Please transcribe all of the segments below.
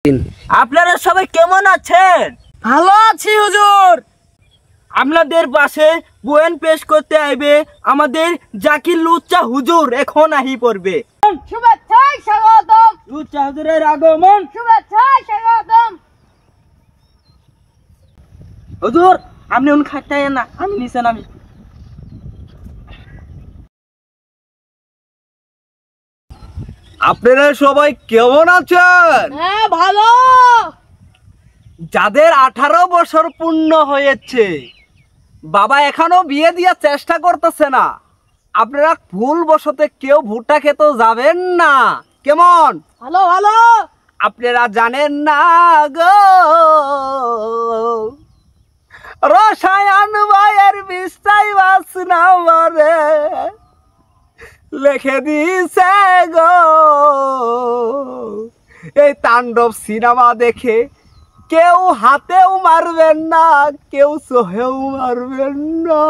আপনারা সবাই কেমন আছেন? ভালো আছি হুজুর। আপনাদের পাশে বয়ান পেশ করতে আইবে আমাদের জাকির লুচ্চা হুজুর এখন আহি পড়বে। শুভেচ্ছায় স্বাগতম। লুচ্চা হুজুরের আগমন। শুভেচ্ছায় স্বাগতম। হুজুর আপনি উন খাইতে না, আমি নিচে নামি। আপনারা সবাই কেমন আছেন? হ্যাঁ ভালো। যাদের 18 বছর পূর্ণ হয়েছে, বাবা এখনো বিয়ে দিয়ে চেষ্টা করতেছে না, আপনারা ভুল বশতে কেউ ভুট্টা খেতে যাবেন না। কেমন? ভালো ভালো। আপনারা জানেন না গো, রসায়ন বইয়ের বিস্তাই বাসনা মারে লিখে দিছে গো। এই তাণ্ডব সিনেমা দেখে কেউ হাতেও মারবেন না, কেউ চোহেও মারবেন না।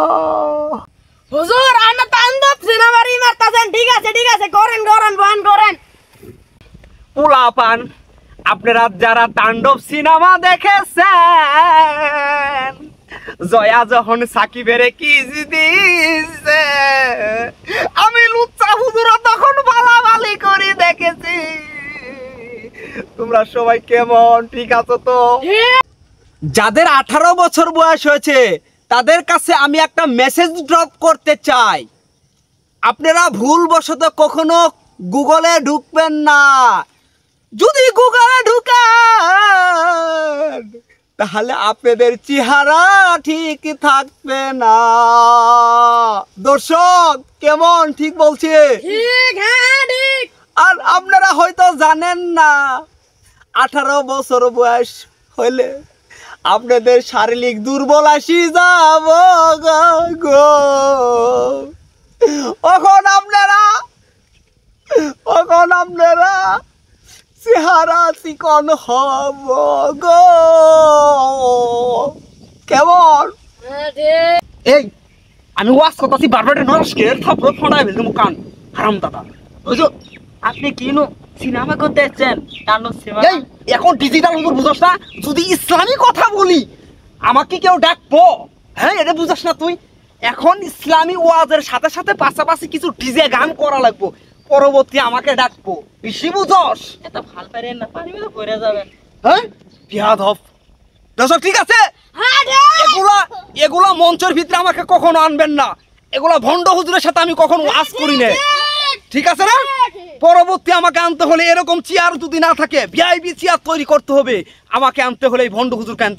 হুজুর আনা তাণ্ডব সিনেমারি মারতাছেন। ঠিক আছে করেন বয়ান করেন। পোলাপান, আপনারা যারা তাণ্ডব সিনেমা দেখেছেন, জয়া যখন সাকিবের কিস দিছে, আমি লুচ্চা হুজুরা তখন বালাবালি করে দেখেছি। তোমরা সবাই কেমন? ঠিক আছো তো? যাদের 18 বছর বয়স হয়েছে তাদের কাছে আমি একটা মেসেজ ড্রপ করতে চাই। আপনারা ভুলবশত কখনো গুগলে ঢুকবেন না। যদি গুগলে ঢুকেন তাহলে আপনাদের চেহারা ঠিক থাকবে না। দর্শক কেমন? ঠিক বলছে? ঠিক, হ্যাঁ ঠিক। আর আপনারা হয়তো জানেন না, 18 বছর বয়স হইলে আপনাদের শারীরিক দুর্বল আসি যাব গো। এখন আপনারা চেহারা চিকন হব গো। কেমন? এই আমি ওয়াজ করতেছি, বারবার নরস্কের থাপড় ফোনায় ভেজে মুখ কান হারাম দাদা। হুজুর আপনি কিনো সিনেমা করতে এসেছেন? এই এখন ডিজিটাল হুজুর বুঝছ না? যদি ইসলামী কথা বলি আমাকে কেউ ডাকবো? হ্যাঁ, এটা বুঝছ না তুই? এখন ইসলামী ওয়াজের সাথে সাথে পাশাপাশি কিছু ডিজে গান করা লাগবো, পরবর্তী আমাকে ডাকবো। বেশি বুঝস? এত ভাল পারেন না, পারিবে তো কইরা যাবেন। হ্যাঁ বিয়াদব। দর্শক ঠিক আছে, হ্যাঁ ঠিক। এগুলা মঞ্চের ভিতরে আমাকে কখনো আনবেন না। এগুলা ভণ্ড হুজুরের সাথে আমি কখনো ওয়াজ করি না। ঠিক আছে না? পরবর্তী আমাকে আনতে হলে এরকম চেয়ার যদি না থাকে, ভিআইপি চেয়ার তৈরি করতে হবে। আমাকে আনতে হলে এই ভণ্ড হুজুরকে আনতে হবে।